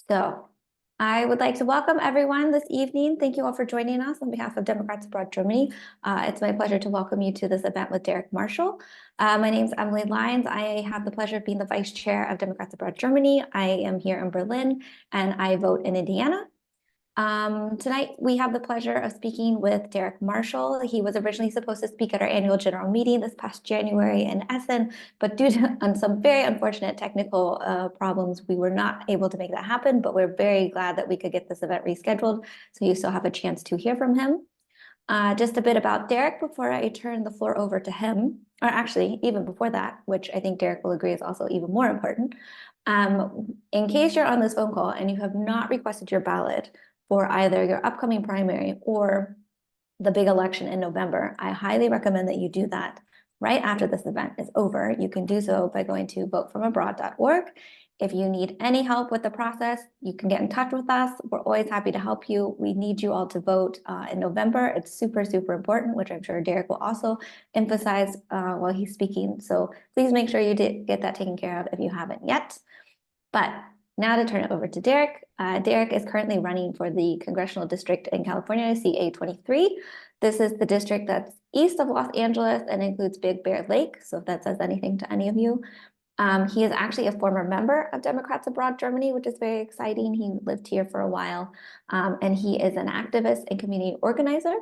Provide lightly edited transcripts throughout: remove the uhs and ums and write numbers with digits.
So I would like to welcome everyone this evening. Thank you all for joining us on behalf of Democrats Abroad Germany. It's my pleasure to welcome you to this event with Derek Marshall. My name is Emily Lyons. I have the pleasure of being the vice chair of Democrats Abroad Germany. I am here in Berlin and I vote in Indiana. Tonight, we have the pleasure of speaking with Derek Marshall. He was originally supposed to speak at our annual general meeting this past January in Essen, but due to some very unfortunate technical problems, we were not able to make that happen, but we're very glad that we could get this event rescheduled, so you still have a chance to hear from him. Just a bit about Derek before I turn the floor over to him, or actually, even before that, which I think Derek will agree is also even more important. In case you're on this phone call and you have not requested your ballot for either your upcoming primary or the big election in November, I highly recommend that you do that right after this event is over. You can do so by going to votefromabroad.org. If you need any help with the process, you can get in touch with us. We're always happy to help you. We need you all to vote in November. It's super, super important, which I'm sure Derek will also emphasize while he's speaking. So please make sure you get that taken care of if you haven't yet. But now to turn it over to Derek. Derek is currently running for the congressional district in California, CA-23. This is the district that's east of Los Angeles and includes Big Bear Lake, so if that says anything to any of you. He is actually a former member of Democrats Abroad Germany, which is very exciting. He lived here for a while, and he is an activist and community organizer.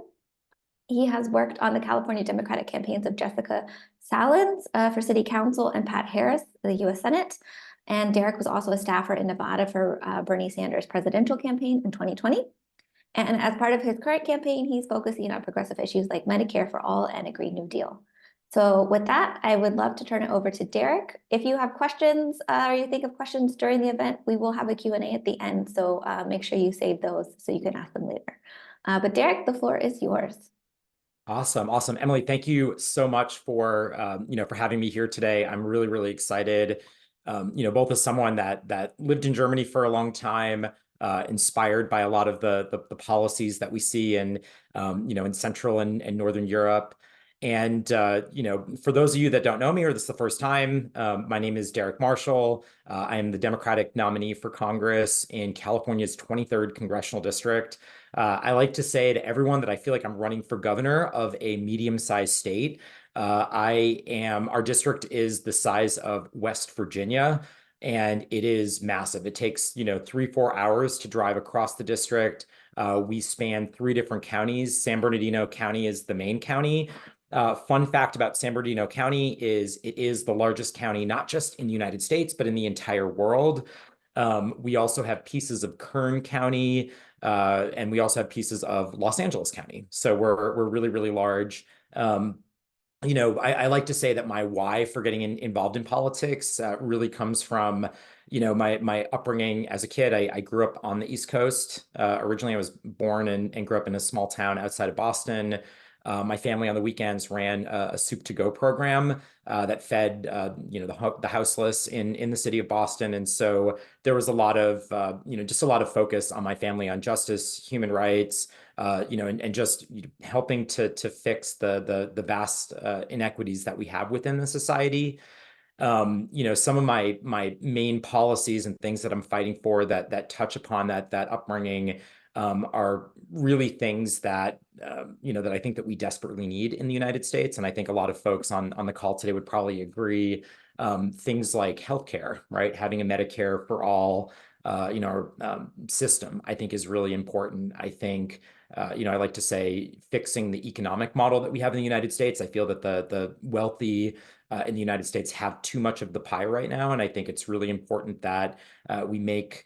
He has worked on the California Democratic campaigns of Jessica Salans for City Council and Pat Harris for the U.S. Senate. And Derek was also a staffer in Nevada for Bernie Sanders' presidential campaign in 2020. And as part of his current campaign, he's focusing on progressive issues like Medicare for all and a Green New Deal. So with that, I would love to turn it over to Derek. If you have questions or you think of questions during the event, we will have a Q&A at the end. So make sure you save those so you can ask them later. But Derek, the floor is yours. Awesome. Awesome. Emily, thank you so much for, for having me here today. I'm really, really excited, both as someone that lived in Germany for a long time, inspired by a lot of the policies that we see in Central and Northern Europe. And, for those of you that don't know me or this is the first time, my name is Derek Marshall. I am the Democratic nominee for Congress in California's 23rd Congressional District. I like to say to everyone that I feel like I'm running for governor of a medium-sized state. Our district is the size of West Virginia, and it is massive. It takes, 3-4 hours to drive across the district. We span 3 different counties. San Bernardino County is the main county. Fun fact about San Bernardino County is it is the largest county, not just in the United States, but in the entire world. We also have pieces of Kern County, and we also have pieces of Los Angeles County. So we're really, really large. I like to say that my why for getting involved in politics really comes from, my upbringing as a kid. I grew up on the East Coast. Originally, I was born and grew up in a small town outside of Boston. My family on the weekends ran a soup to go program that fed the houseless in the city of Boston, and so there was a lot of just a lot of focus on my family on justice, human rights, and just helping to fix the vast inequities that we have within the society. Some of my main policies and things that I'm fighting for that touch upon that upbringing are really things that that I think that we desperately need in the United States, and I think a lot of folks on the call today would probably agree. Things like healthcare, right? Having a Medicare for all, system, I think is really important. I think, I like to say fixing the economic model that we have in the United States. I feel that the wealthy in the United States have too much of the pie right now, and I think it's really important that we make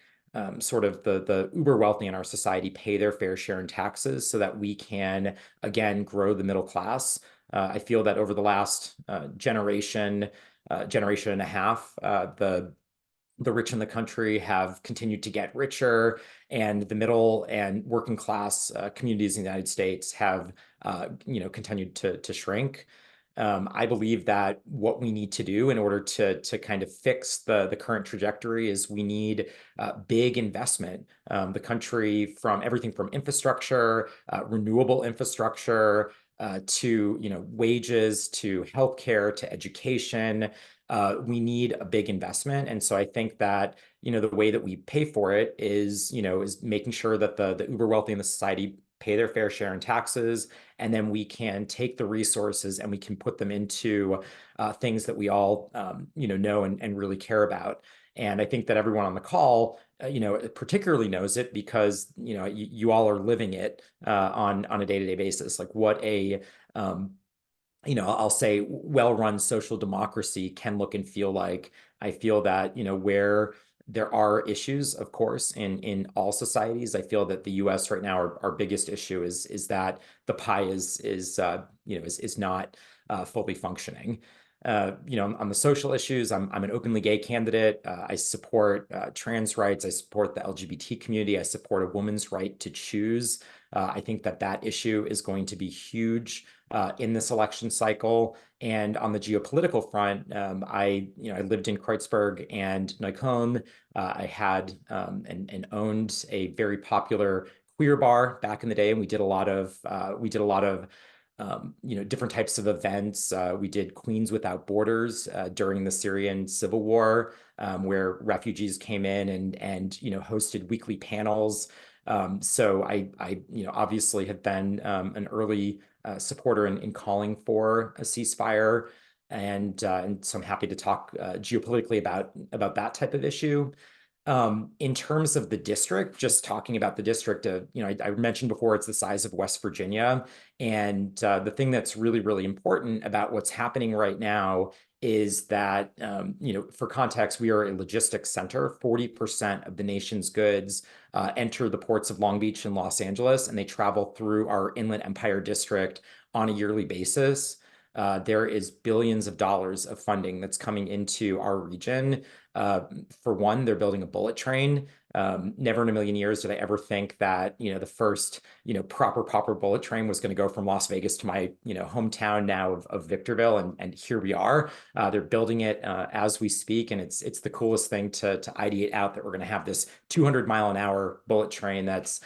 sort of the uber wealthy in our society pay their fair share in taxes so that we can, again, grow the middle class. I feel that over the last generation and a half, the rich in the country have continued to get richer, and the middle and working class communities in the United States have, continued to shrink. I believe that what we need to do in order to kind of fix the current trajectory is we need big investment. The country, from everything from infrastructure, renewable infrastructure, to wages, to healthcare, to education, we need a big investment. And so I think that, the way that we pay for it is, is making sure that the uber wealthy in the society pay their fair share in taxes, and then we can take the resources and we can put them into things that we all, know and really care about. And I think that everyone on the call, particularly knows it because, you all are living it on a day-to-day basis. Like what I'll say well-run social democracy can look and feel like. I feel that, where there are issues, of course, in all societies, I feel that the U.S. right now, our biggest issue is that the pie is not fully functioning. On the social issues, I'm an openly gay candidate. I support trans rights. I support the LGBT community. I support a woman's right to choose. I think that issue is going to be huge in this election cycle. And on the geopolitical front, I lived in Kreuzberg and Neukölln. I had and owned a very popular queer bar back in the day, and we did a lot of different types of events. We did Queens Without Borders during the Syrian civil war, where refugees came in and hosted weekly panels. So I obviously have been an early supporter in calling for a ceasefire, and so I'm happy to talk geopolitically about that type of issue. In terms of the district, just talking about the district, I mentioned before it's the size of West Virginia, and the thing that's really, really important about what's happening right now is that, for context, we are a logistics center. 40% of the nation's goods enter the ports of Long Beach and Los Angeles, and they travel through our Inland Empire District on a yearly basis. There is billions of dollars of funding that's coming into our region. For one, they're building a bullet train. Never in a million years did I ever think that, the first, proper bullet train was going to go from Las Vegas to my, hometown now of Victorville. And here we are. They're building it as we speak. And it's the coolest thing to ideate out that we're going to have this 200-mile-an-hour bullet train that's,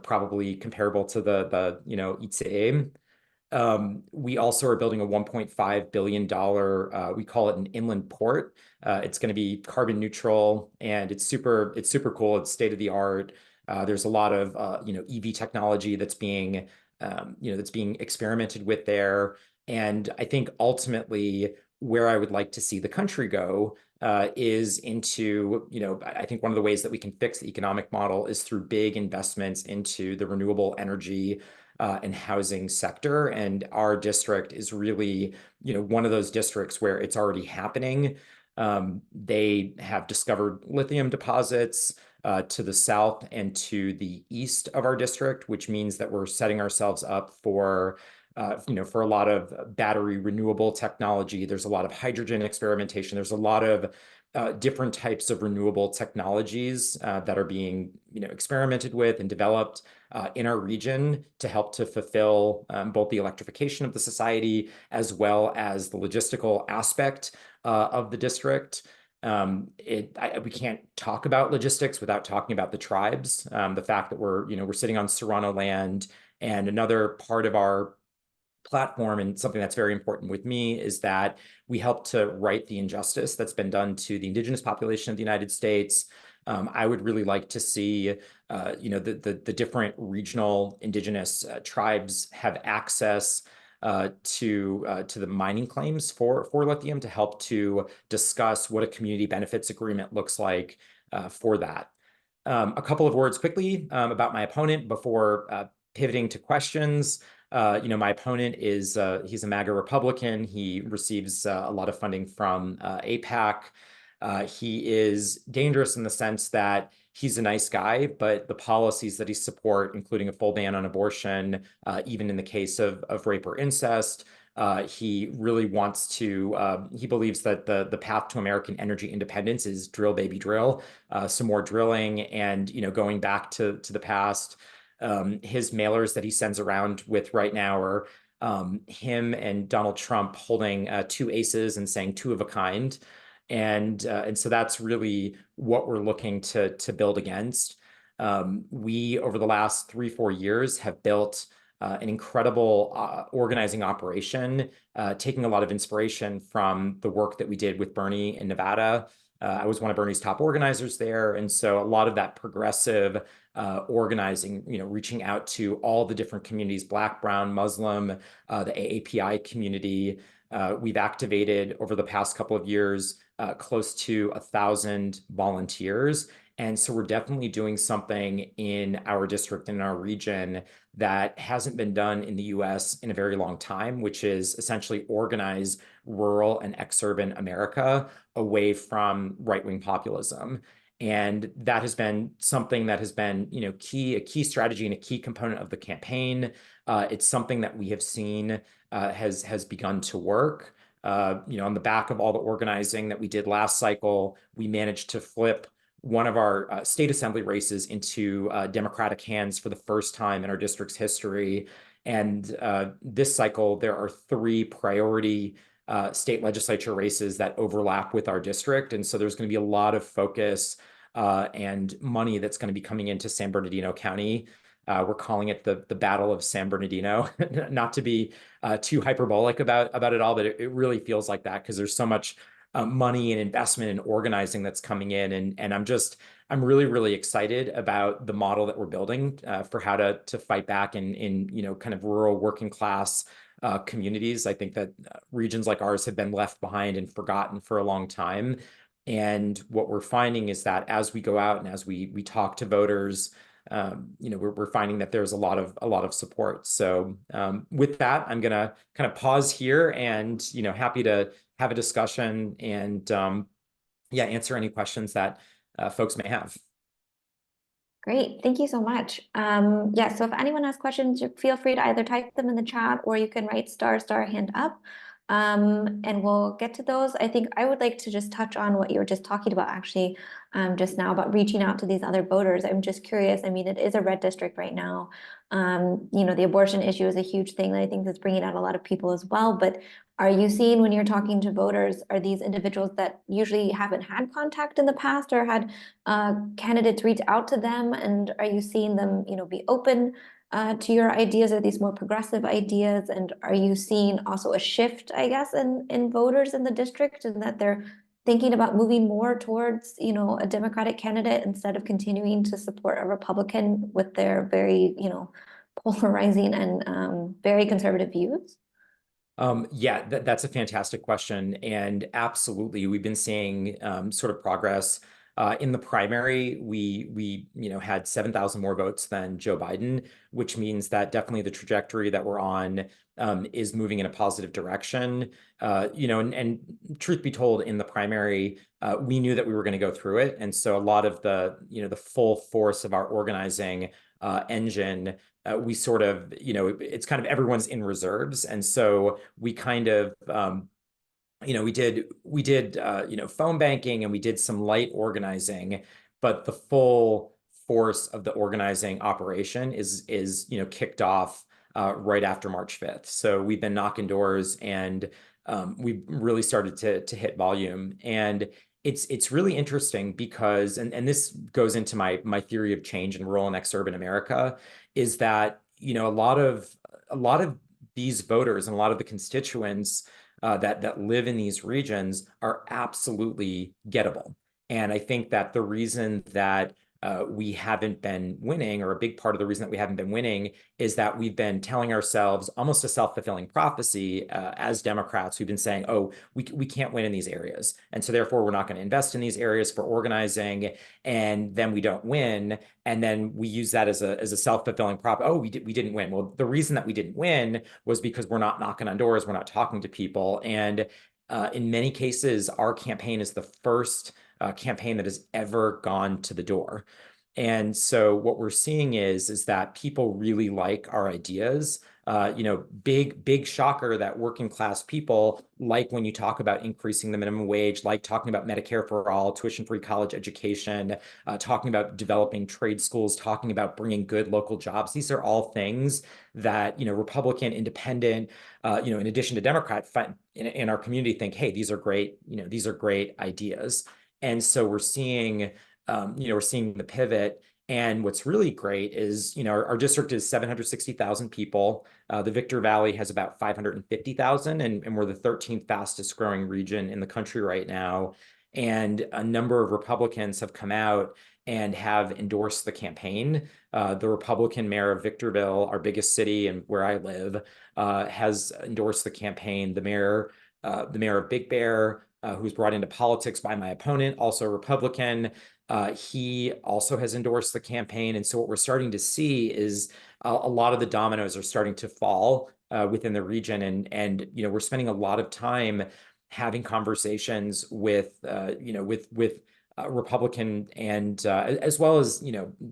probably comparable to the CA. We also are building a $1.5 billion, we call it an inland port. It's going to be carbon neutral, and it's super cool. It's state of the art. There's a lot of EV technology that's being experimented with there. And I think ultimately where I would like to see the country go is into, I think one of the ways that we can fix the economic model is through big investments into the renewable energy and housing sector. And our district is really, one of those districts where it's already happening. They have discovered lithium deposits to the south and to the east of our district, which means that we're setting ourselves up for for a lot of battery renewable technology. There's a lot of hydrogen experimentation. There's a lot of different types of renewable technologies that are being experimented with and developed in our region to help to fulfill both the electrification of the society as well as the logistical aspect of the district. We can't talk about logistics without talking about the tribes. The fact that we're sitting on Serrano land, and another part of our platform and something that's very important with me is that we help to right the injustice that's been done to the indigenous population of the United States. I would really like to see, the different regional indigenous tribes have access to the mining claims for lithium to help to discuss what a community benefits agreement looks like for that. A couple of words quickly about my opponent before pivoting to questions. My opponent is he's a MAGA Republican. He receives a lot of funding from AIPAC. He is dangerous in the sense that he's a nice guy, but the policies that he support, including a full ban on abortion, even in the case of rape or incest, he really wants to, he believes that the path to American energy independence is drill, baby, drill, some more drilling and, going back to the past. His mailers that he sends around with right now are him and Donald Trump holding two aces and saying two of a kind. And so that's really what we're looking to build against. We, over the last 3-4 years, have built an incredible organizing operation, taking a lot of inspiration from the work that we did with Bernie in Nevada. I was one of Bernie's top organizers there. And so a lot of that progressive organizing, reaching out to all the different communities, Black, Brown, Muslim, the AAPI community. We've activated over the past couple of years close to 1,000 volunteers. And so we're definitely doing something in our district and in our region that hasn't been done in the US in a very long time, which is essentially organize rural and exurban America away from right-wing populism. And that has been something that has been, a key strategy and a key component of the campaign. It's something that we have seen has begun to work. On the back of all the organizing that we did last cycle, we managed to flip one of our state assembly races into Democratic hands for the first time in our district's history. And this cycle, there are 3 priority state legislature races that overlap with our district. And so there's going to be a lot of focus and money that's going to be coming into San Bernardino County. We're calling it the Battle of San Bernardino, not to be too hyperbolic about it all, but it really feels like that because there's so much money and investment and organizing that's coming in. And I'm really, really excited about the model that we're building for how to fight back in kind of rural working class communities. I think that regions like ours have been left behind and forgotten for a long time. And what we're finding is that as we go out and as we talk to voters, we're finding that there's a lot of support. So with that, I'm gonna kind of pause here and happy to have a discussion and answer any questions that folks may have. Great, thank you so much. So if anyone has questions, feel free to either type them in the chat or you can write star hand up. And we'll get to those. I think I would like to just touch on what you were just talking about actually just now about reaching out to these other voters. I'm just curious. I mean, it is a red district right now. The abortion issue is a huge thing that I think that's bringing out a lot of people as well. But are you seeing when you're talking to voters, are these individuals that usually haven't had contact in the past or had candidates reach out to them? And are you seeing them, be open to your ideas? Are these more progressive ideas? And are you seeing also a shift, I guess, in voters in the district and that they're thinking about moving more towards, a Democratic candidate instead of continuing to support a Republican with their very, polarizing and very conservative views? That's a fantastic question. And absolutely, we've been seeing sort of progress. In the primary, we had 7,000 more votes than Joe Biden, which means that definitely the trajectory that we're on is moving in a positive direction. And truth be told, in the primary, we knew that we were going to go through it. And so a lot of the full force of our organizing engine, we sort of, it's kind of everyone's in reserves. And so we kind of, we did phone banking and we did some light organizing, but the full force of the organizing operation is kicked off right after March 5th. So we've been knocking doors and we really started to hit volume. And it's really interesting because, and this goes into my theory of change in rural and exurban America, is that, a lot of these voters and a lot of the constituents that live in these regions are absolutely gettable. And I think that the reason that we haven't been winning, or a big part of the reason that we haven't been winning, is that we've been telling ourselves almost a self-fulfilling prophecy as Democrats. We've been saying, oh, we can't win in these areas. And so therefore, we're not going to invest in these areas for organizing. And then we don't win. And then we use that as a self-fulfilling prop. Oh, we didn't win. Well, the reason that we didn't win was because we're not knocking on doors. We're not talking to people. And in many cases, our campaign is the first campaign that has ever gone to the door. And so what we're seeing is that people really like our ideas. Big shocker that working class people like when you talk about increasing the minimum wage, like talking about Medicare for all, tuition-free college education, talking about developing trade schools, talking about bringing good local jobs. These are all things that, Republican, independent, in addition to Democrat in our community think, hey, these are great ideas. And so we're seeing the pivot. And what's really great is, our district is 760,000 people. The Victor Valley has about 550,000, and we're the 13th fastest growing region in the country right now. And a number of Republicans have come out and have endorsed the campaign. The Republican mayor of Victorville, our biggest city and where I live, has endorsed the campaign. The mayor of Big Bear, who was brought into politics by my opponent, also a Republican, he also has endorsed the campaign. And so what we're starting to see is a lot of the dominoes are starting to fall within the region. And we're spending a lot of time having conversations with Republican and as well as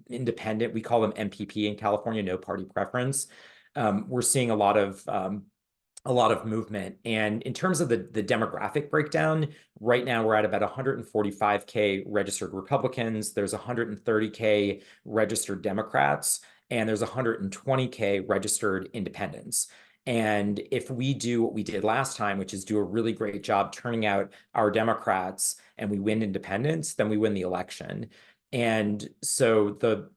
independent. We call them MPP in California, no party preference. We're seeing a lot of movement. And in terms of the demographic breakdown, right now we're at about 145K registered Republicans. There's 130K registered Democrats, and there's 120K registered independents. And if we do what we did last time, which is do a really great job turning out our Democrats, and we win independents, then we win the election. And so the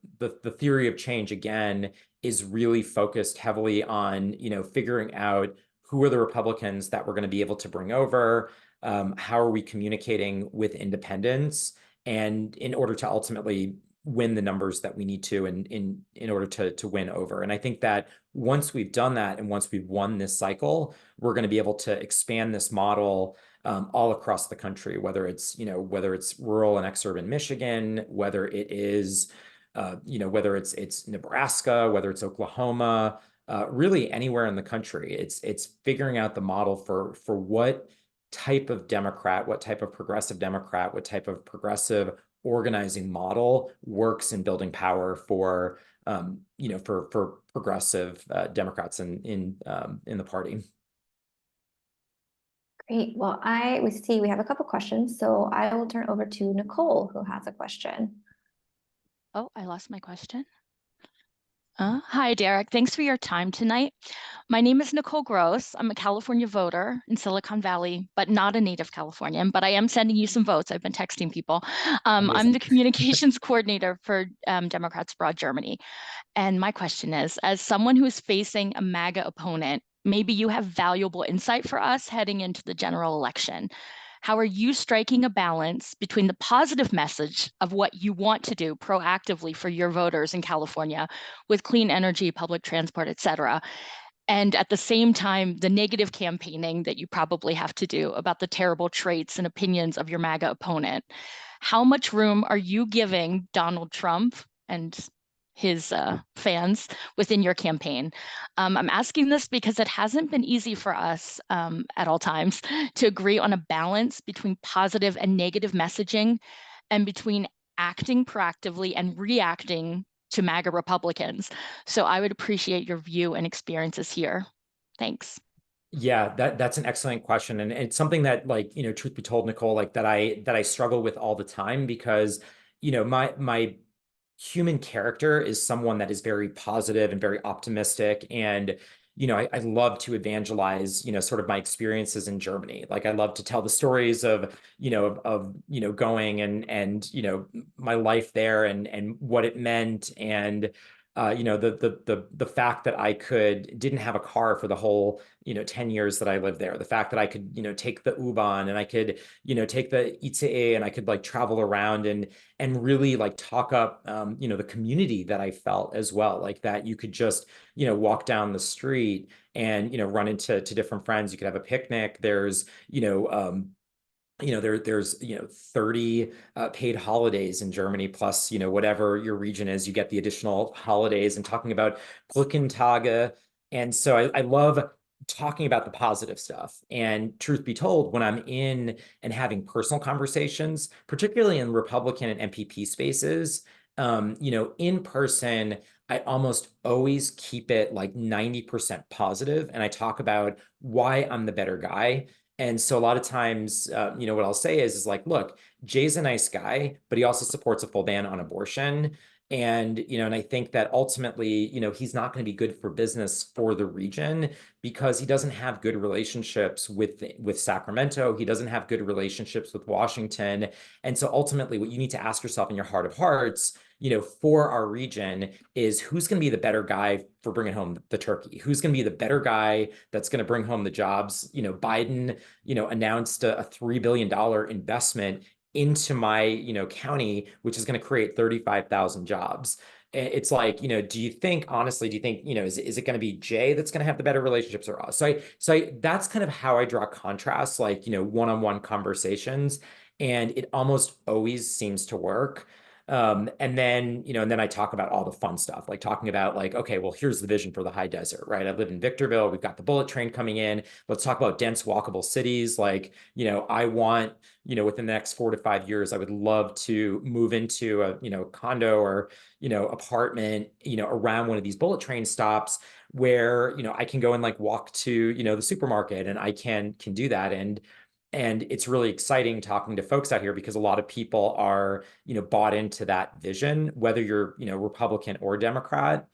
theory of change, again, is really focused heavily on figuring out who are the Republicans that we're going to be able to bring over, how are we communicating with independents, and in order to ultimately win the numbers that we need to in order to win over. And I think that once we've done that and once we've won this cycle, we're going to be able to expand this model all across the country, whether it's rural and exurban Michigan, whether it is whether it's Nebraska, whether it's Oklahoma, really anywhere in the country. It's figuring out the model for what type of Democrat, what type of progressive Democrat, what type of progressive organizing model works in building power for progressive Democrats in the party. Great. Well, we see we have a couple questions, so I will turn over to Nicole, who has a question. Oh, I lost my question. Hi, Derek. Thanks for your time tonight. My name is Nicole Gross. I'm a California voter in Silicon Valley, but not a native Californian, but I am sending you some votes. I've been texting people. I'm the communications coordinator for Democrats Abroad Germany. And my question is, as someone who is facing a MAGA opponent, maybe you have valuable insight for us heading into the general election. How are you striking a balance between the positive message of what you want to do proactively for your voters in California with clean energy, public transport, et cetera, and at the same time, the negative campaigning that you probably have to do about the terrible traits and opinions of your MAGA opponent? How much room are you giving Donald Trump and his fans within your campaign? I'm asking this because it hasn't been easy for us at all times to agree on a balance between positive and negative messaging and between acting proactively and reacting to MAGA Republicans. So I would appreciate your view and experiences here. Thanks. Yeah, that's an excellent question. And it's something that, truth be told, Nicole, that I struggle with all the time because, my human character is someone that is very positive and very optimistic. And, I love to evangelize, sort of my experiences in Germany. Like I love to tell the stories of going and my life there and what it meant. And, the fact that I didn't have a car for the whole, 10 years that I lived there, the fact that I could, take the U-Bahn and I could, take the ICE and I could travel around and really talk up, the community that I felt as well, like that you could just, walk down the street and, run into different friends. You could have a picnic. There's, there's 30 paid holidays in Germany, plus whatever your region is, you get the additional holidays, and talking about Brückentage. And so I love talking about the positive stuff. And truth be told, when I'm in and having personal conversations, particularly in Republican and MPP spaces, in person, I almost always keep it 90% positive, and I talk about why I'm the better guy. And so a lot of times, what I'll say is look, Jay's a nice guy, but he also supports a full ban on abortion. And, and I think that ultimately, he's not going to be good for business for the region because he doesn't have good relationships with Sacramento. He doesn't have good relationships with Washington. And so ultimately what you need to ask yourself in your heart of hearts, for our region is who's going to be the better guy for bringing home the turkey? Who's going to be the better guy that's going to bring home the jobs? Biden, announced a $3 billion investment into my, county, which is going to create 35,000 jobs. It's like, do you think, honestly, is it going to be Jay that's going to have the better relationships or us? So that's kind of how I draw contrasts, like, one-on-one conversations, and it almost always seems to work. And then I talk about all the fun stuff, like talking about like, okay, well, here's the vision for the high desert, right? I live in Victorville. We've got the bullet train coming in. Let's talk about dense walkable cities. Like, I want, within the next 4 to 5 years, I would love to move into a, condo or, apartment, around one of these bullet train stops where, I can go and like walk to, the supermarket, and I can do that. And it's really exciting talking to folks out here because a lot of people are, bought into that vision, whether you're, Republican or Democrat.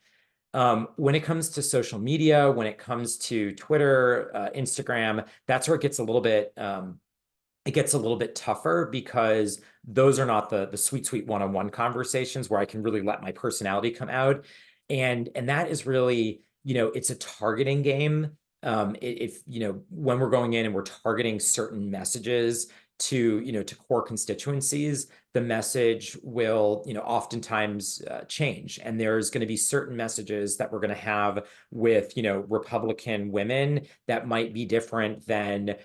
When it comes to social media, when it comes to Twitter, Instagram, that's where it gets a little bit, tougher because those are not the sweet one-on-one conversations where I can really let my personality come out. And that is really, it's a targeting game. If, when we're going in and we're targeting certain messages to, to core constituencies, the message will, oftentimes change. And there's going to be certain messages that we're going to have with, Republican women that might be different than,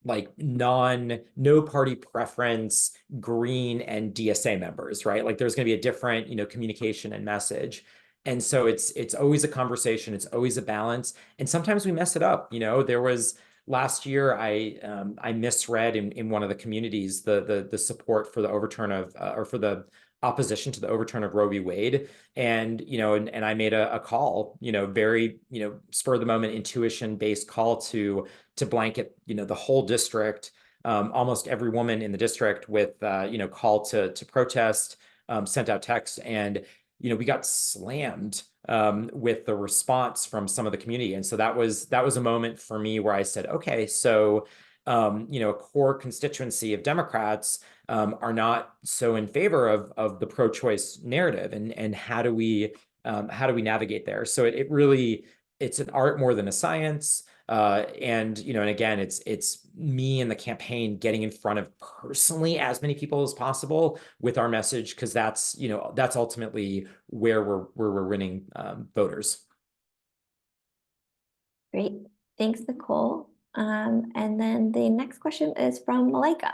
like no party preference, Green and DSA members, right? Like there's going to be a different, communication and message. And so it's always a conversation. It's always a balance. And sometimes we mess it up. There was last year, I misread in one of the communities, the support for the overturn of, or for the opposition to the overturn of Roe v. Wade. And, and I made a call, very, spur of the moment intuition based call to blanket, the whole district, almost every woman in the district with, call to protest, sent out text, and, we got slammed with the response from some of the community. And so that was a moment for me where I said, okay, so, a core constituency of Democrats are not so in favor of the pro-choice narrative, and how do we navigate there? So it really, it's an art more than a science. And again, it's me and the campaign getting in front of personally as many people as possible with our message, because that's ultimately where we're winning voters. Great. Thanks, Nicole. And then the next question is from Malika.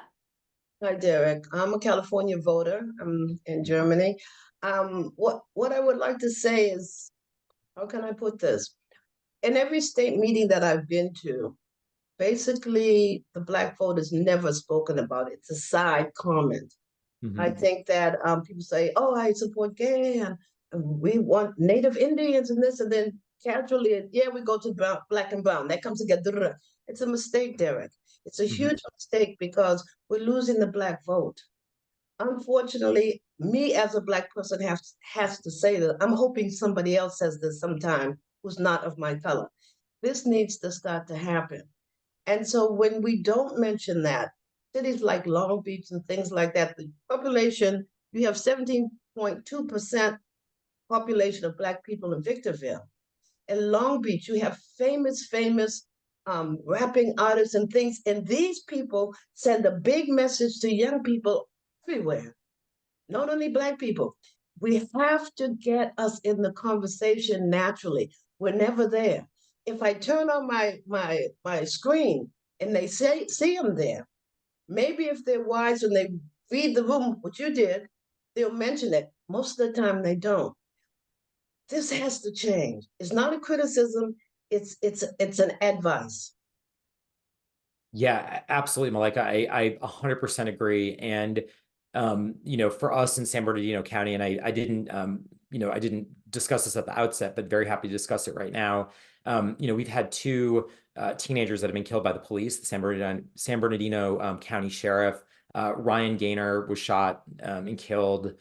Hi, Derek. I'm a California voter. I'm in Germany. What I would like to say is, how can I put this? In every state meeting that I've been to, basically the Black vote is never spoken about. It's a side comment. Mm-hmm. I think that people say, oh, I support gay and we want Native Indians and this, and then casually, yeah, we go to Black and brown. That comes together. It's a mistake, Derek. It's a huge mistake because we're losing the Black vote. Unfortunately, me as a Black person has to say that. I'm hoping somebody else says this sometime who's not of my color. This needs to start to happen. And so when we don't mention that, cities like Long Beach and things like that, the population, you have 17.2% population of Black people in Victorville. In Long Beach, you have famous rapping artists and things, and these people send a big message to young people everywhere, not only Black people. We have to get us in the conversation naturally. We're never there. If I turn on my screen and they see them there, maybe if they're wise and they read the room, what you did, they'll mention it. Most of the time they don't. This has to change. It's not a criticism. It's an advice. Yeah, absolutely, Malika. I 100% agree. And for us in San Bernardino County, and I didn't discuss this at the outset, but very happy to discuss it right now. We've had two teenagers that have been killed by the police. The San Bernardino County Sheriff Ryan Gaynor was shot and killed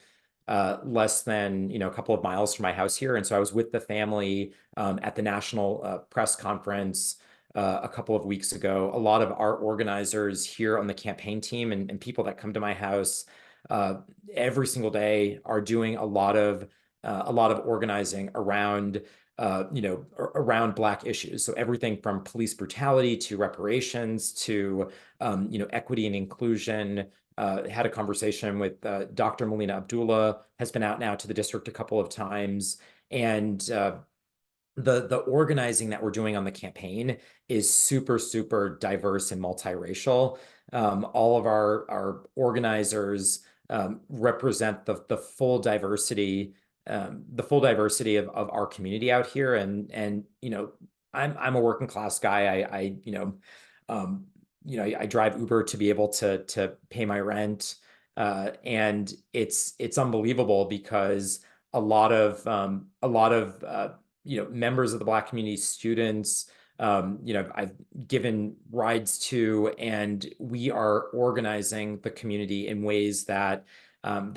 less than a couple of miles from my house here. And so I was with the family at the national press conference a couple of weeks ago. A lot of our organizers here on the campaign team and people that come to my house every single day are doing a lot of organizing around around Black issues. So everything from police brutality to reparations to equity and inclusion. Had a conversation with Dr. Melina Abdullah, has been out now to the district a couple of times, and the organizing that we're doing on the campaign is super, super diverse and multiracial. All of our organizers represent the full diversity, of our community out here. And I'm a working class guy. I drive Uber to be able to pay my rent, and it's unbelievable because a lot of members of the Black community, students, I've given rides to, and we are organizing the community in ways that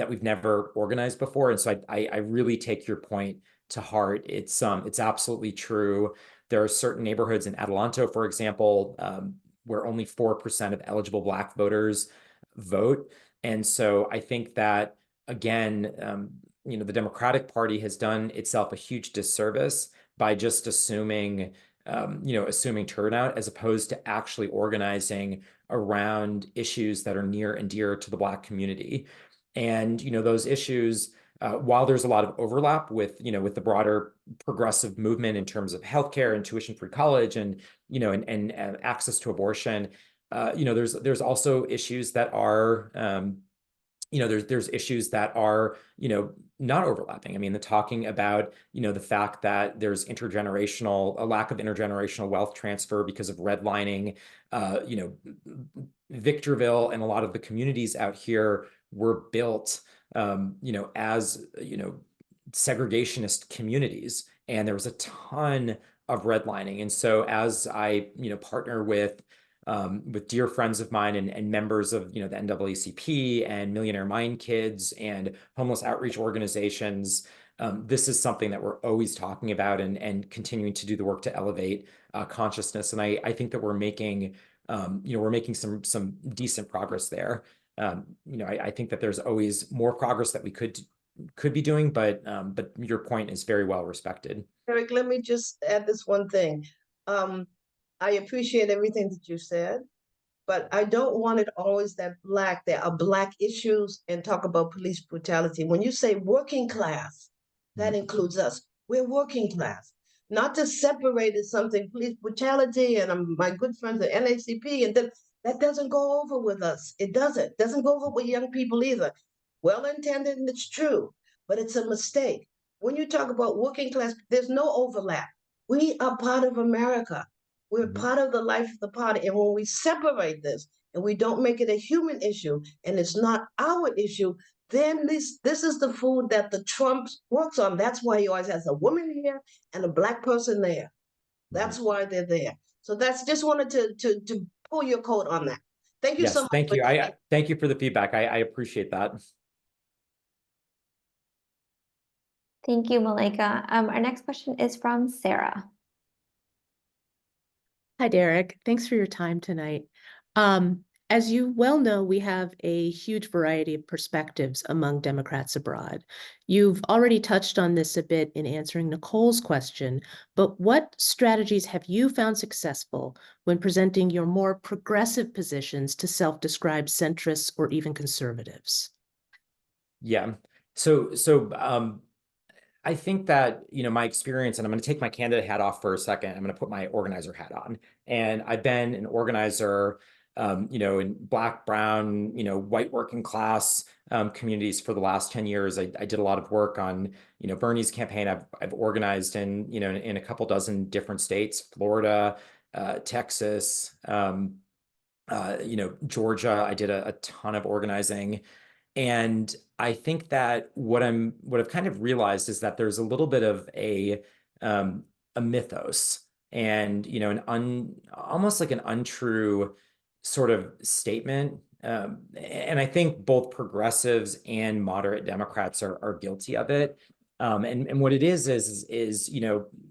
we've never organized before. And so I really take your point to heart. It's absolutely true. There are certain neighborhoods in Adelanto, for example, where only 4% of eligible Black voters vote. And so I think that, again, the Democratic Party has done itself a huge disservice by just assuming turnout, as opposed to actually organizing around issues that are near and dear to the Black community. And those issues, while there's a lot of overlap with the broader progressive movement in terms of healthcare and tuition-free college and and access to abortion, there's also issues that are there's issues that are, not overlapping. I mean, the talking about, the fact that there's a lack of intergenerational wealth transfer because of redlining. Victorville and a lot of the communities out here were built, as, segregationist communities. And there was a ton of redlining. And so as I, partner with dear friends of mine and members of the NAACP and Millionaire Mind Kids and homeless outreach organizations, this is something that we're always talking about and continuing to do the work to elevate consciousness. And I think that we're making some decent progress there. I think that there's always more progress that we could be doing, but your point is very well respected. Eric, let me just add this one thing. I appreciate everything that you said, but I don't want it always that there are Black issues and talk about police brutality. When you say working class, that includes us. We're working class. Not to separate as something, police brutality, and my good friends at NAACP, and that doesn't go over with us. It doesn't go over with young people either. Well-intended, and it's true, but it's a mistake. When you talk about working class, there's no overlap. We are part of America. We're part of the life of the party. And when we separate this and we don't make it a human issue and it's not our issue, then this is the food that the Trump works on. That's why he always has a woman here and a Black person there. That's why they're there. So that's just wanted to pull your coat on that. Thank you so much. Thank you. Thank you for the feedback. I appreciate that. Thank you, Malika. Our next question is from Sarah. Hi, Derek. Thanks for your time tonight. As you well know, we have a huge variety of perspectives among Democrats abroad. You've already touched on this a bit in answering Nicole's question, but what strategies have you found successful when presenting your more progressive positions to self-described centrists or even conservatives? Yeah. So I think that, my experience, and I'm going to take my candidate hat off for a second. I'm going to put my organizer hat on. And I've been an organizer, in Black, brown, white working class communities for the last 10 years. I did a lot of work on, Bernie's campaign. I've organized in, in a couple dozen different states, Florida, Texas, Georgia. I did a ton of organizing. And I think that what I've kind of realized is that there's a little bit of a mythos and, almost like an untrue sort of statement. And I think both progressives and moderate Democrats are guilty of it. And what it is,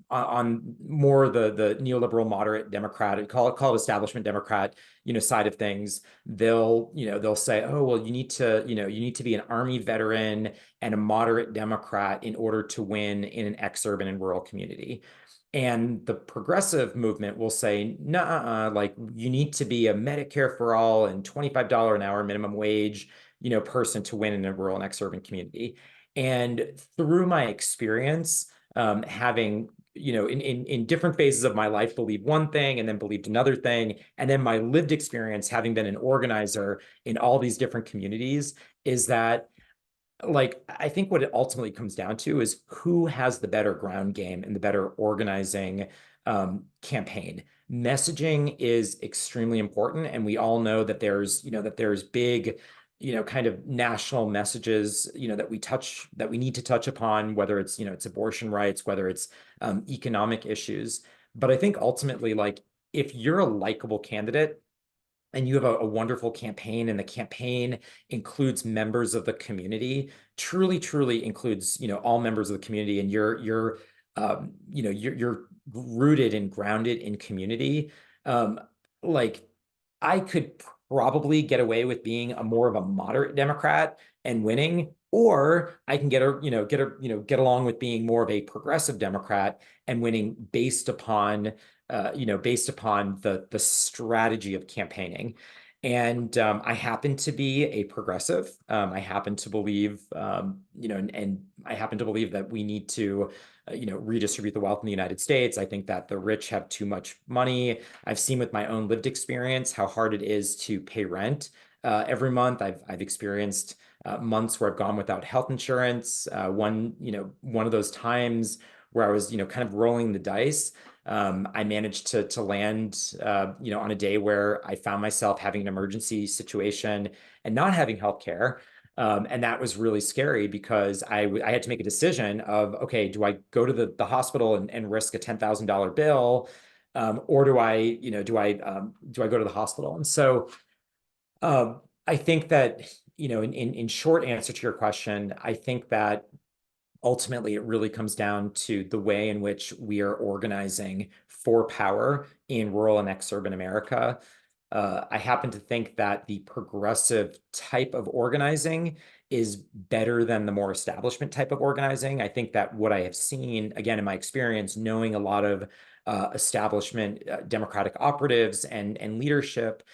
on more the neoliberal moderate Democrat, call it establishment Democrat, side of things, they'll say, oh, well, you need to be an Army veteran and a moderate Democrat in order to win in an exurban and rural community. And the progressive movement will say, nah, like you need to be a Medicare for all and $25 an hour minimum wage, person to win in a rural and exurban community. And through my experience, having, in different phases of my life, believed one thing and then believed another thing, and then my lived experience, having been an organizer in all these different communities, is that, like, I think what it ultimately comes down to is who has the better ground game and the better organizing campaign. Messaging is extremely important, and we all know that there's big, kind of national messages, that we need to touch upon, whether it's, it's abortion rights, whether it's economic issues. But I think ultimately, like, if you're a likable candidate and you have a wonderful campaign, and the campaign includes members of the community, truly includes, all members of the community, and you're rooted and grounded in community, like, I could probably get away with being more of a moderate Democrat and winning, or I can get along with being more of a progressive Democrat and winning based upon the strategy of campaigning. And I happen to be a progressive. I happen to believe, and I happen to believe that we need to, redistribute the wealth in the United States. I think that the rich have too much money. I've seen with my own lived experience how hard it is to pay rent every month. I've experienced months where I've gone without health insurance. One of those times where I was, kind of rolling the dice. I managed to land, on a day where I found myself having an emergency situation and not having healthcare. And that was really scary because I had to make a decision of, okay, do I go to the hospital and risk a $10,000 bill? Or do I go to the hospital? And so I think that, in short answer to your question, I think that ultimately, it really comes down to the way in which we are organizing for power in rural and exurban America. I happen to think that the progressive type of organizing is better than the more establishment type of organizing. I think that what I have seen, again, in my experience, knowing a lot of establishment Democratic operatives and leadership,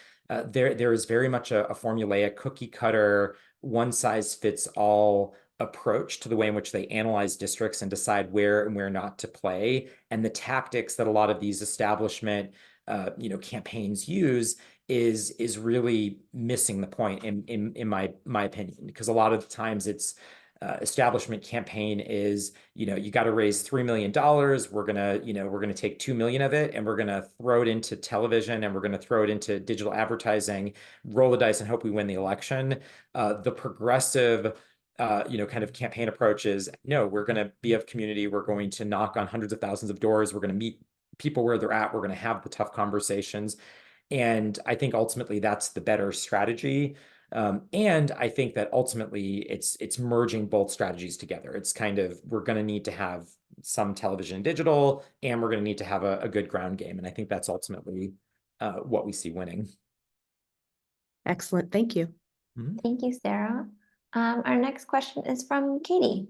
there is very much a formulaic, cookie cutter, one size fits all approach to the way in which they analyze districts and decide where and where not to play. And the tactics that a lot of these establishment campaigns use is really missing the point in my opinion, because a lot of the times it's establishment campaign is, you got to raise $3 million. We're gonna take 2 million of it and we're gonna throw it into television and we're gonna throw it into digital advertising, roll the dice and hope we win the election. The progressive kind of campaign approach is, no, we're going to be of community. We're going to knock on hundreds of thousands of doors. We're going to meet people where they're at. We're going to have the tough conversations. And I think ultimately that's the better strategy. And I think that ultimately it's merging both strategies together. It's kind of, we're going to need to have some television and digital, and we're going to need to have a good ground game. And I think that's ultimately what we see winning. Excellent. Thank you. Mm-hmm. Thank you, Sarah. Our next question is from Katie.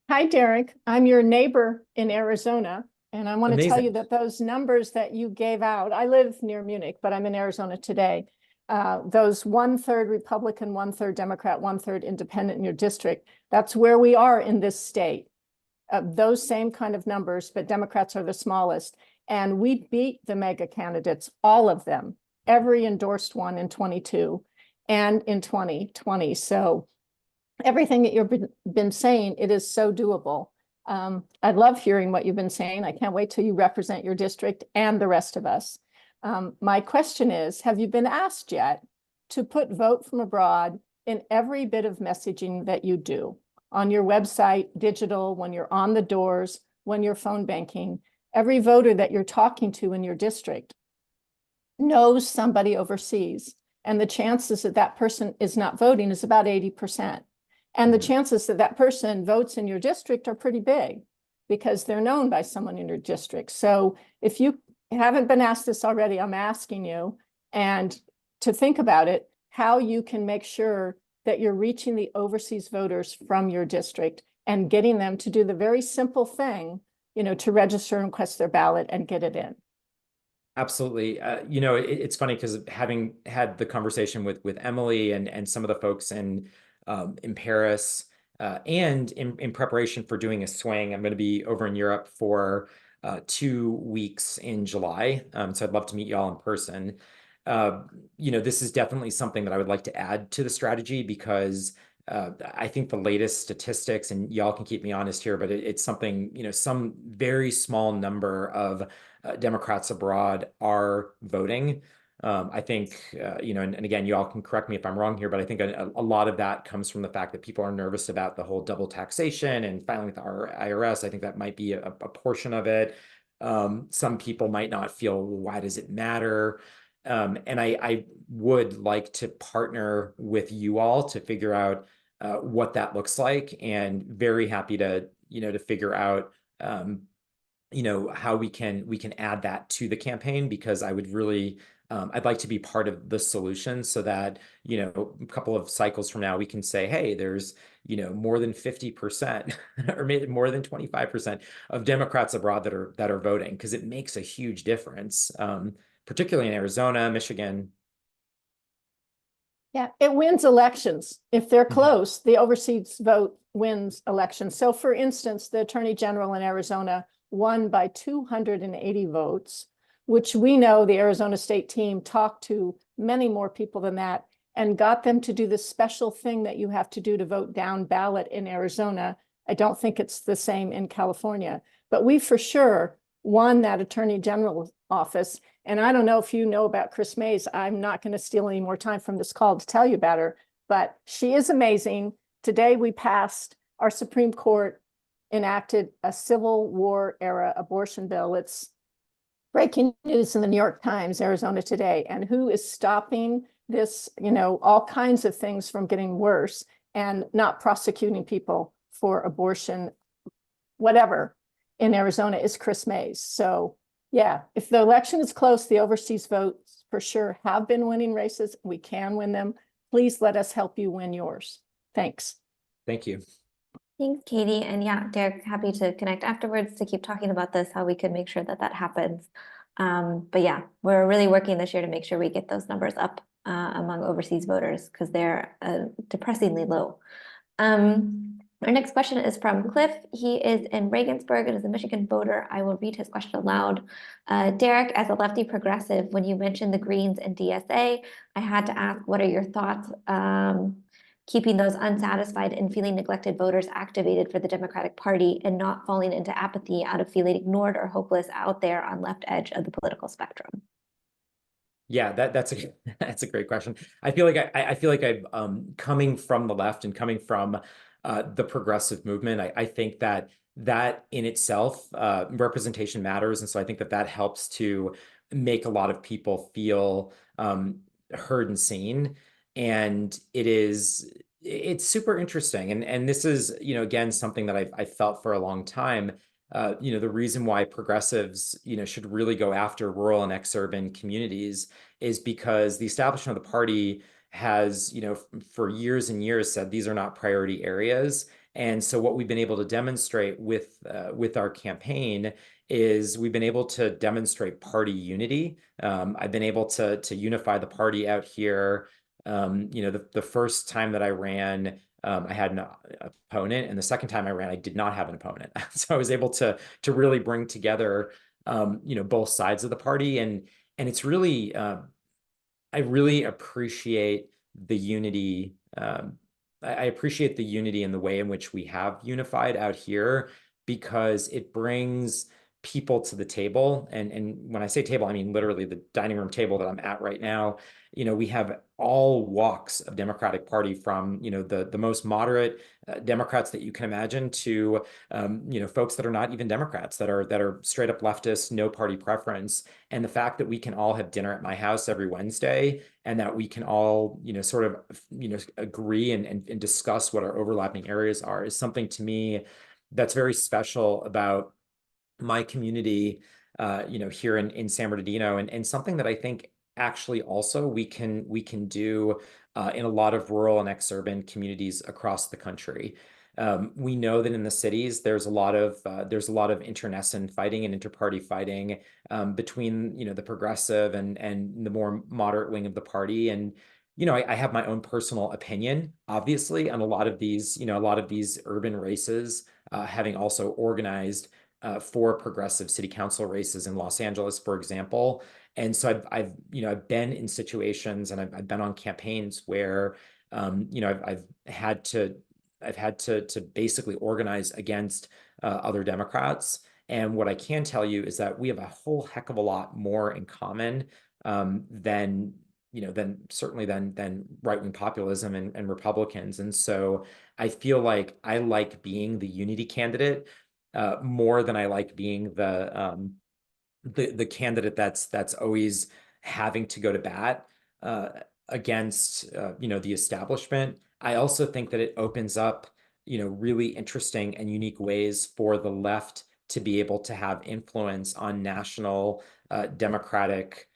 Hi, Derek. I'm your neighbor in Arizona, and I want to tell you that those numbers that you gave out, I live near Munich, but I'm in Arizona today. Those 1/3 Republican, 1/3 Democrat, 1/3 independent in your district, that's where we are in this state. Those same kind of numbers, but Democrats are the smallest. And we beat the mega candidates, all of them, every endorsed one in 22. And in 2020. So everything that you've been saying, it is so doable. I love hearing what you've been saying. I can't wait till you represent your district and the rest of us. My question is, have you been asked yet to put vote from abroad in every bit of messaging that you do? On your website, digital, when you're on the doors, when you're phone banking, every voter that you're talking to in your district knows somebody overseas. And the chances that that person is not voting is about 80%. And the chances that that person votes in your district are pretty big, because they're known by someone in your district. So if you haven't been asked this already, I'm asking you, and to think about it, how you can make sure that you're reaching the overseas voters from your district and getting them to do the very simple thing, to register and request their ballot and get it in. Absolutely. It's funny because having had the conversation with Emily and some of the folks in Paris, and in preparation for doing a swing, I'm going to be over in Europe for 2 weeks in July. So I'd love to meet you all in person. This is definitely something that I would like to add to the strategy because I think the latest statistics, and y'all can keep me honest here, but it's something, some very small number of Democrats abroad are voting. I think, and again, y'all can correct me if I'm wrong here, but I think a lot of that comes from the fact that people are nervous about the whole double taxation and filing with the IRS. I think that might be a portion of it. Some people might not feel, why does it matter? And I would like to partner with you all to figure out what that looks like, and very happy to, to figure out, how we can add that to the campaign, because I would really, I'd like to be part of the solution so that, a couple of cycles from now, we can say, hey, there's, more than 50% or maybe more than 25% of Democrats abroad that are voting, because it makes a huge difference, particularly in Arizona, Michigan. Yeah, it wins elections. If they're close, the overseas vote wins elections. So for instance, the Attorney General in Arizona won by 280 votes, which we know the Arizona State team talked to many more people than that and got them to do the special thing that you have to do to vote down ballot in Arizona. I don't think it's the same in California, but we for sure won that Attorney General's office. And I don't know if you know about Chris Mays. I'm not going to steal any more time from this call to tell you about her, but she is amazing. Today we passed, our Supreme Court enacted a Civil War era abortion bill. It's breaking news in the New York Times, Arizona Today. And who is stopping this, all kinds of things from getting worse and not prosecuting people for abortion, whatever, in Arizona is Chris Mays. So yeah, if the election is close, the overseas votes for sure have been winning races. We can win them. Please let us help you win yours. Thanks. Thank you. Thanks, Katie. And yeah, Derek, happy to connect afterwards to keep talking about this, how we could make sure that happens. But yeah, we're really working this year to make sure we get those numbers up among overseas voters, because they're depressingly low. Our next question is from Cliff. He is in Regensburg and is a Michigan voter. I will read his question aloud. Derek, as a lefty progressive, when you mentioned the Greens and DSA, I had to ask, what are your thoughts keeping those unsatisfied and feeling neglected voters activated for the Democratic Party and not falling into apathy out of feeling ignored or hopeless out there on left edge of the political spectrum? Yeah, that's a great question. I feel like I'm coming from the left and coming from the progressive movement. I think that in itself, representation matters, and so I think that helps to make a lot of people feel heard and seen. And it's super interesting, and this is, again, something that I've felt for a long time. The reason why progressives, should really go after rural and exurban communities is because the establishment of the party has, for years and years said these are not priority areas. And so what we've been able to demonstrate with our campaign is we've been able to demonstrate party unity. I've been able to unify the party out here. The first time that I ran, I had an opponent, and the second time I ran, I did not have an opponent. So I was able to really bring together, both sides of the party, and it's really, I really appreciate the unity. I appreciate the unity in the way in which we have unified out here, because it brings people to the table. And when I say table, I mean literally the dining room table that I'm at right now. We have all walks of Democratic Party, from, the most moderate Democrats that you can imagine to, folks that are not even Democrats, that are straight up leftists, no party preference. And the fact that we can all have dinner at my house every Wednesday, and that we can all, sort of, agree and discuss what our overlapping areas are, is something to me that's very special about my community, here in San Bernardino, and something that I think actually also we can do in a lot of rural and exurban communities across the country. We know that in the cities there's a lot of internecine fighting and interparty fighting between the progressive and the more moderate wing of the party. And I have my own personal opinion, obviously, on a lot of these urban races, having also organized for progressive city council races in Los Angeles, for example. And so I've been in situations, and I've been on campaigns where I've had to basically organize against other Democrats. And what I can tell you is that we have a whole heck of a lot more in common than certainly than right-wing populism and Republicans. And so I feel like I like being the unity candidate more than I like being the candidate that's always having to go to bat against the establishment. I also think that it opens up really interesting and unique ways for the left to be able to have influence on national democratic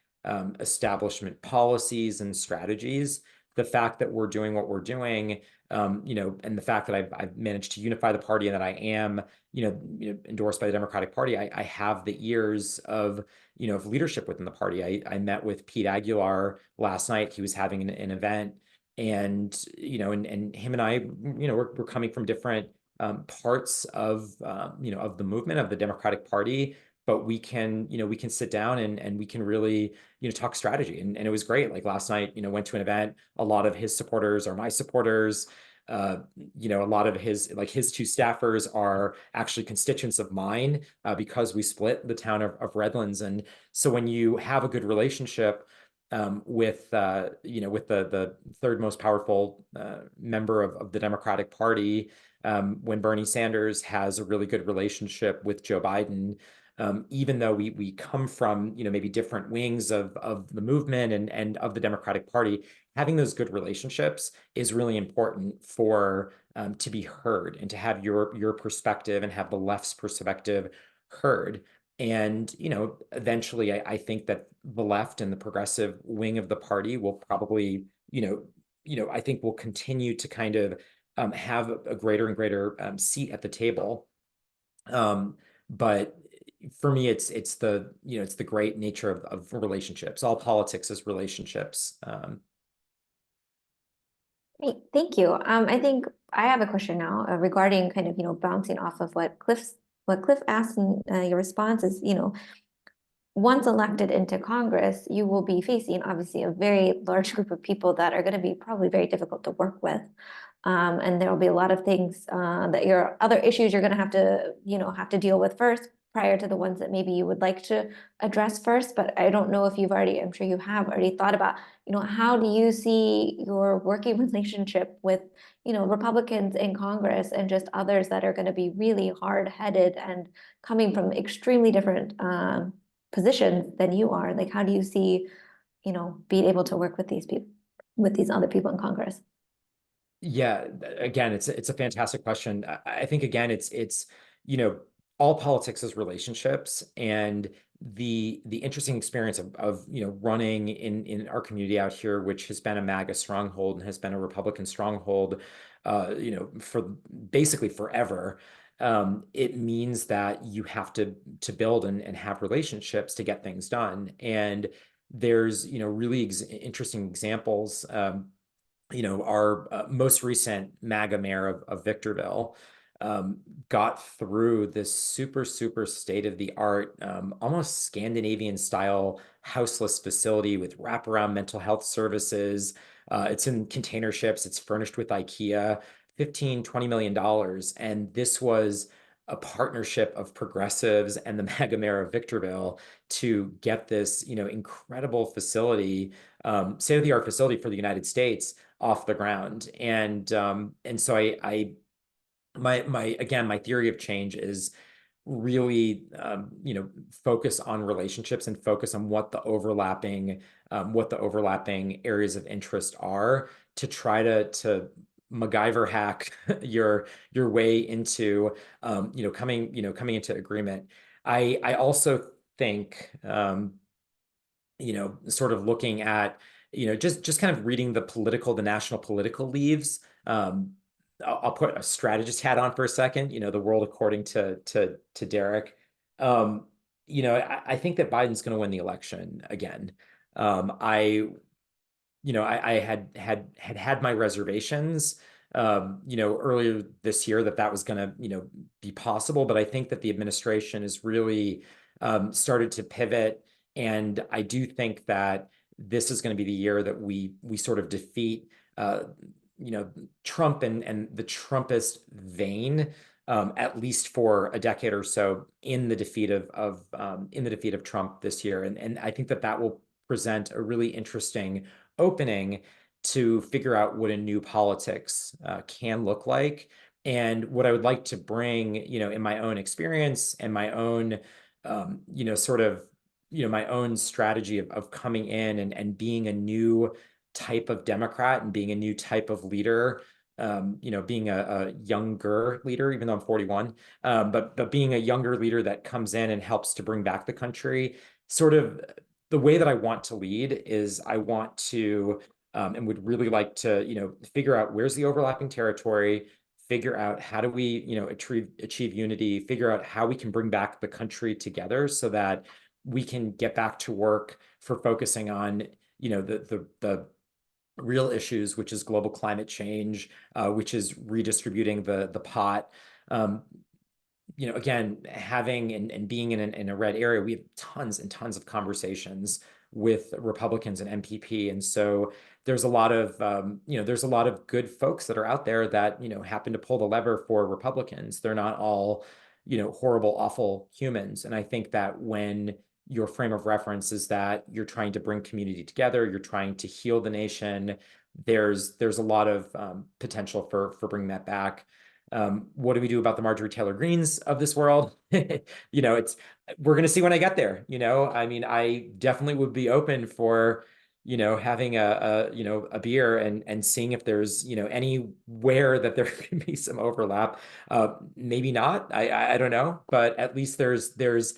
establishment policies and strategies. The fact that we're doing what we're doing, and the fact that I've managed to unify the party, and that I am, endorsed by the Democratic Party, I have the ears of leadership within the party. I met with Pete Aguilar last night. He was having an event, and and him and I, we're coming from different parts of of the movement of the Democratic Party, but we can sit down and we can really talk strategy. And it was great. Like last night, went to an event. A lot of his supporters are my supporters. A lot of his two staffers are actually constituents of mine because we split the town of Redlands. And so when you have a good relationship with the third most powerful member of the Democratic Party, when Bernie Sanders has a really good relationship with Joe Biden, even though we come from maybe different wings of the movement and of the Democratic Party, having those good relationships is really important for to be heard and to have your perspective and have the left's perspective heard. And eventually I think that the left and the progressive wing of the party will probably I think will continue to kind of have a greater and greater seat at the table. But for me, it's the it's the great nature of relationships. All politics is relationships. Great, thank you. I think I have a question now regarding kind of bouncing off of what Cliff asked in your response is once elected into Congress, you will be facing obviously a very large group of people that are going to be probably very difficult to work with. And there will be a lot of things that your other issues you're going to have to deal with first prior to the ones that maybe you would like to address first. But I don't know if you've already, I'm sure you have already thought about, how do you see your working relationship with, Republicans in Congress and just others that are going to be really hard-headed and coming from extremely different positions than you are? Like, how do you see, being able to work with these people, with these other people in Congress? Yeah, again, it's a fantastic question. I think again, it's all politics is relationships, and the interesting experience of running in our community out here, which has been a MAGA stronghold and has been a Republican stronghold, for basically forever. It means that you have to build and have relationships to get things done. And there's really interesting examples. Our most recent MAGA mayor of Victorville got through this super state-of-the-art, almost Scandinavian style houseless facility with wraparound mental health services. It's in container ships. It's furnished with IKEA, $15-20 million. And this was a partnership of progressives and the MAGA mayor of Victorville to get this, incredible facility, state-of-the-art facility for the United States off the ground. And so my theory of change is really focus on relationships and focus on what the overlapping areas of interest are, to try to MacGyver hack your way into coming into agreement. I also think sort of looking at just kind of reading the national political leaves. I'll put a strategist hat on for a second. The world according to Derek. I think that Biden's going to win the election again. I had my reservations, earlier this year that was going to, be possible, but I think that the administration has really started to pivot, and I do think that this is going to be the year that we sort of defeat, Trump and the Trumpist vein, at least for a decade or so in the defeat of Trump this year, and I think that will present a really interesting opening to figure out what a new politics can look like. And what I would like to bring, in my own experience and my own, my own strategy of coming in and being a new type of Democrat and being a new type of leader, being a younger leader, even though I'm 41, but being a younger leader that comes in and helps to bring back the country. Sort of the way that I want to lead is I want to and would really like to, figure out where's the overlapping territory, figure out how do we, achieve unity, figure out how we can bring back the country together so that we can get back to work for focusing on, the real issues, which is global climate change, which is redistributing the pot. Again, having and being in a red area, we have tons and tons of conversations with Republicans and MPP. And so there's a lot of, there's a lot of good folks that are out there that, happen to pull the lever for Republicans. They're not all, horrible, awful humans. And I think that when your frame of reference is that you're trying to bring community together, you're trying to heal the nation, there's a lot of potential for bringing that back. What do we do about the Marjorie Taylor Greens of this world? We're going to see when I get there. I mean, I definitely would be open for, having a beer and seeing if there's, anywhere that there can be some overlap. Maybe not. I don't know, but at least there's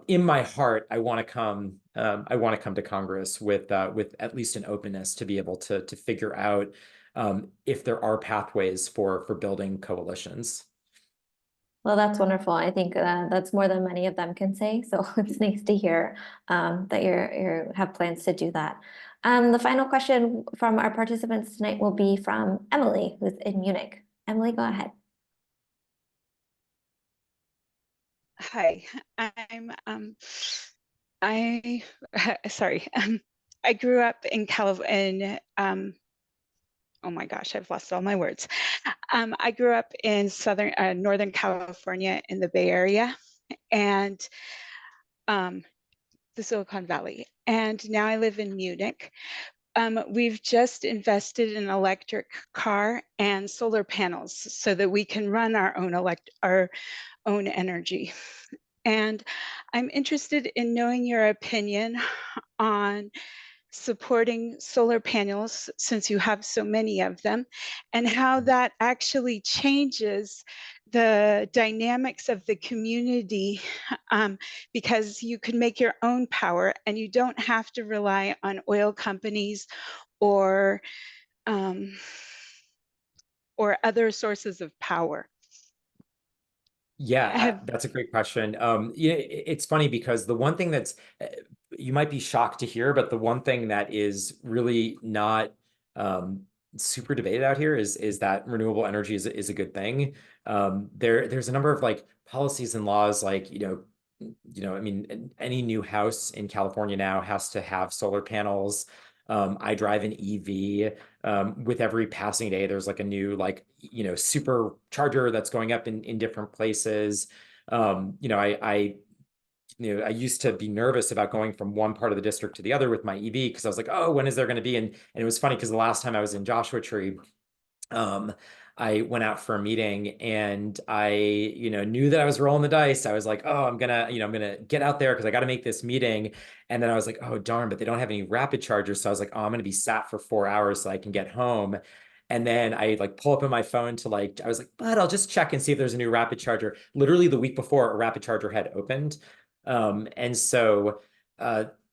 in my heart, I want to come to Congress with at least an openness to be able to figure out if there are pathways for building coalitions. Well, that's wonderful. I think that's more than many of them can say. So it's nice to hear that you have plans to do that. The final question from our participants tonight will be from Emily, who's in Munich. Emily, go ahead. Hi, sorry. I grew up in California. Oh my gosh, I've lost all my words. I grew up in Northern California in the Bay Area and the Silicon Valley. And now I live in Munich. We've just invested in an electric car and solar panels so that we can run our own energy. And I'm interested in knowing your opinion on supporting solar panels, since you have so many of them, and how that actually changes the dynamics of the community, because you can make your own power and you don't have to rely on oil companies or other sources of power. Yeah, that's a great question. It's funny because the one thing that's, you might be shocked to hear, but the one thing that is really not super debated out here is that renewable energy is a good thing. There's a number of like policies and laws, like, I mean, any new house in California now has to have solar panels. I drive an EV. With every passing day, there's like a new, like, supercharger that's going up in different places. I used to be nervous about going from one part of the district to the other with my EV because I was like, oh, when is there going to be? And it was funny because the last time I was in Joshua Tree, I went out for a meeting and I, knew that I was rolling the dice. I was like, oh, I'm gonna get out there because I got to make this meeting. And then I was like, oh, darn, but they don't have any rapid chargers. So I was like, oh, I'm going to be sat for 4 hours so I can get home. And then I like pull up on my phone to like, I was like, but I'll just check and see if there's a new rapid charger. Literally the week before, a rapid charger had opened. And so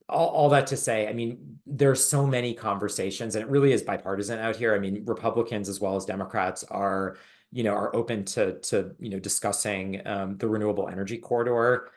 all that to say, I mean, there's so many conversations, and it really is bipartisan out here. I mean, Republicans as well as Democrats are, are open to discussing the renewable energy corridor.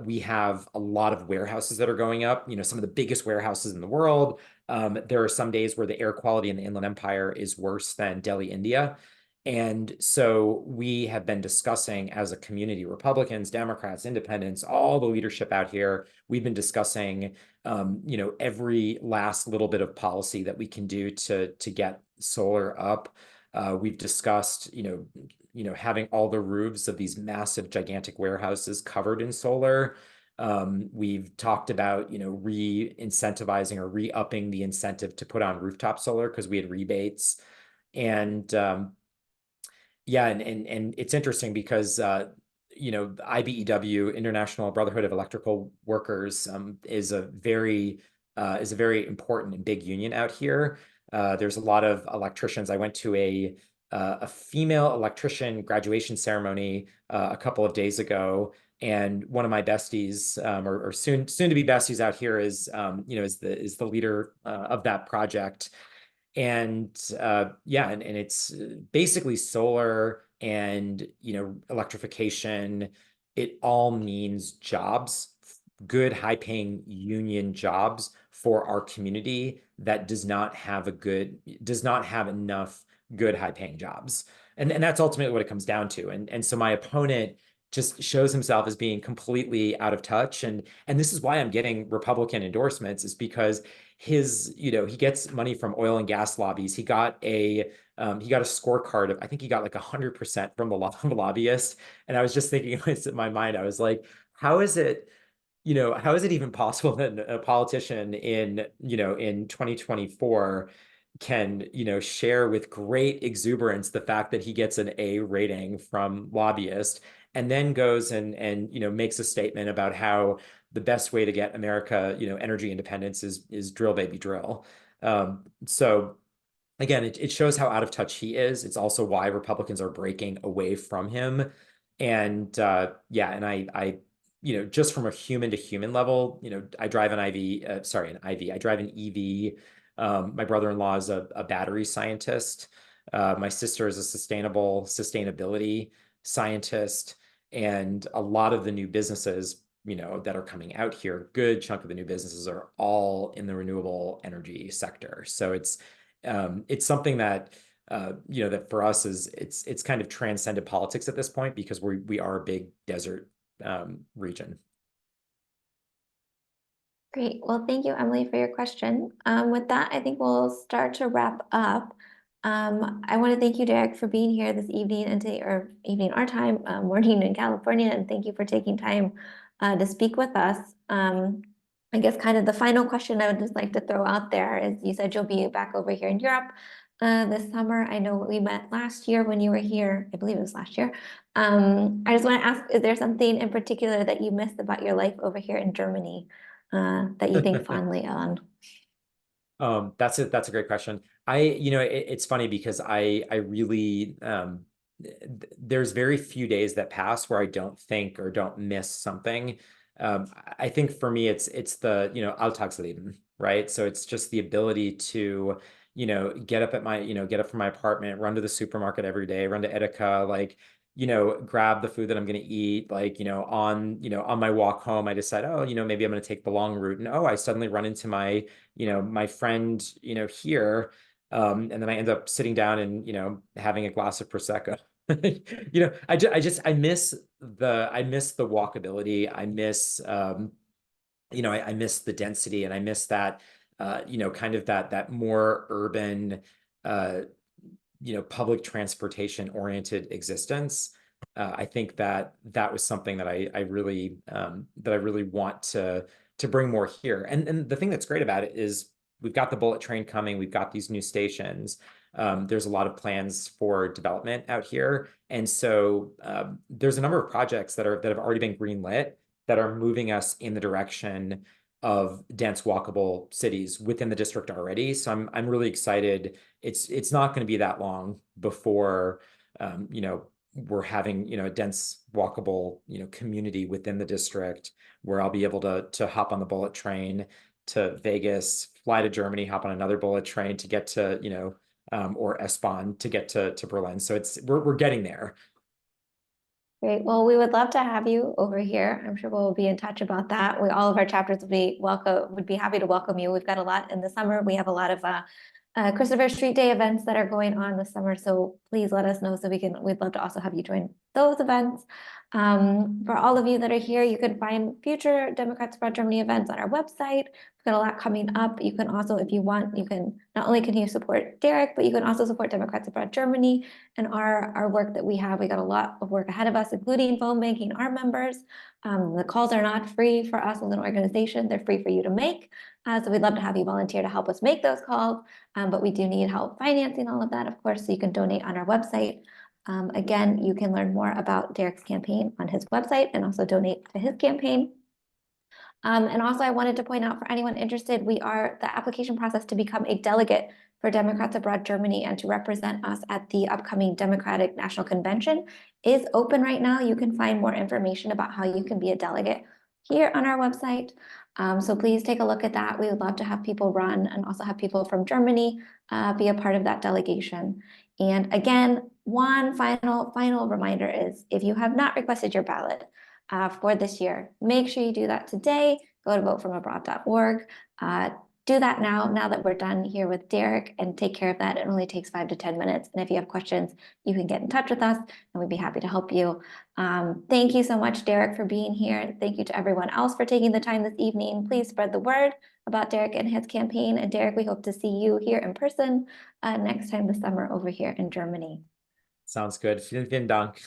We have a lot of warehouses that are going up, some of the biggest warehouses in the world. There are some days where the air quality in the Inland Empire is worse than Delhi, India. And so we have been discussing as a community, Republicans, Democrats, independents, all the leadership out here, we've been discussing, every last little bit of policy that we can do to get solar up. We've discussed, having all the roofs of these massive, gigantic warehouses covered in solar. We've talked about, re-incentivizing or re-upping the incentive to put on rooftop solar because we had rebates. And yeah, and it's interesting because IBEW, International Brotherhood of Electrical Workers, is a very important and big union out here. There's a lot of electricians. I went to a female electrician graduation ceremony a couple of days ago, and one of my besties, or soon to be besties out here, is the leader of that project. And yeah, and it's basically solar and electrification. It all means jobs, good high-paying union jobs for our community that does not have enough good high-paying jobs. And that's ultimately what it comes down to. And so my opponent just shows himself as being completely out of touch. And this is why I'm getting Republican endorsements, is because he gets money from oil and gas lobbies. He got a scorecard of, I think he got like 100% from the lobbyists. And I was just thinking in my mind, I was like, how is it even possible that a politician in 2024 can, share with great exuberance the fact that he gets an A rating from lobbyists, and then goes and makes a statement about how the best way to get America, energy independence is drill, baby, drill. So again, it shows how out of touch he is. It's also why Republicans are breaking away from him. And yeah, and I just from a human to human level, I drive an I drive an EV. My brother-in-law is a battery scientist. My sister is a sustainability scientist. And a lot of the new businesses, that are coming out here, good chunk of the new businesses are all in the renewable energy sector. So it's something that, that for us it's kind of transcended politics at this point, because we are a big desert region. Great. Well, thank you, Emily, for your question. With that, I think we'll start to wrap up. I want to thank you, Derek, for being here this evening or evening our time, morning in California, and thank you for taking time to speak with us. I guess kind of the final question I would just like to throw out there is, you said you'll be back over here in Europe this summer. I know we met last year when you were here. I believe it was last year. I just want to ask, is there something in particular that you missed about your life over here in Germany that you think fondly on? That's a great question. It's funny because I really, there's very few days that pass where I don't think or don't miss something. I think for me, it's the, Alltagsleben, right? So it's just the ability to, get up from my apartment, run to the supermarket every day, run to Edeka, like, grab the food that I'm going to eat. Like, on my walk home, I decide, oh, maybe I'm going to take the long route. And oh, I suddenly run into my, my friend, here. And then I end up sitting down and, having a glass of Prosecco. I miss the walkability. I miss, I miss the density, and I miss that, kind of that more urban, public transportation oriented existence. I think that was something that I really want to bring more here. And the thing that's great about it is we've got the bullet train coming. We've got these new stations. There's a lot of plans for development out here. And so there's a number of projects that have already been greenlit that are moving us in the direction of dense walkable cities within the district already. So I'm really excited. It's not going to be that long before we're having a dense walkable community within the district where I'll be able to hop on the bullet train to Vegas, fly to Germany, hop on another bullet train to get to or S-Bahn to get to Berlin. So we're getting there. Great. Well, we would love to have you over here. I'm sure we'll be in touch about that. All of our chapters would be happy to welcome you. We've got a lot in the summer. We have a lot of Christopher Street Day events that are going on this summer. So please let us know so we'd love to also have you join those events. For all of you that are here, you can find future Democrats Abroad Germany events on our website. We've got a lot coming up. You can also, if you want, you can not only can you support Derek, but you can also support Democrats Abroad Germany and our work that we have. We got a lot of work ahead of us, including phone banking our members. The calls are not free for us as an organization. They're free for you to make. So we'd love to have you volunteer to help us make those calls. But we do need help financing all of that, of course, so you can donate on our website. Again, you can learn more about Derek's campaign on his website and also donate to his campaign. And also I wanted to point out for anyone interested, the application process to become a delegate for Democrats Abroad Germany and to represent us at the upcoming Democratic National Convention is open right now. You can find more information about how you can be a delegate here on our website. So please take a look at that. We would love to have people run and also have people from Germany be a part of that delegation. And again, one final reminder is if you have not requested your ballot for this year, make sure you do that today. Go to votefromabroad.org. Do that now that we're done here with Derek, and take care of that. It only takes 5 to 10 minutes. And if you have questions, you can get in touch with us and we'd be happy to help you. Thank you so much, Derek, for being here. Thank you to everyone else for taking the time this evening. Please spread the word about Derek and his campaign. And Derek, we hope to see you here in person next time this summer over here in Germany. Sounds good. Vielen Dank.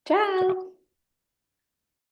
Ciao.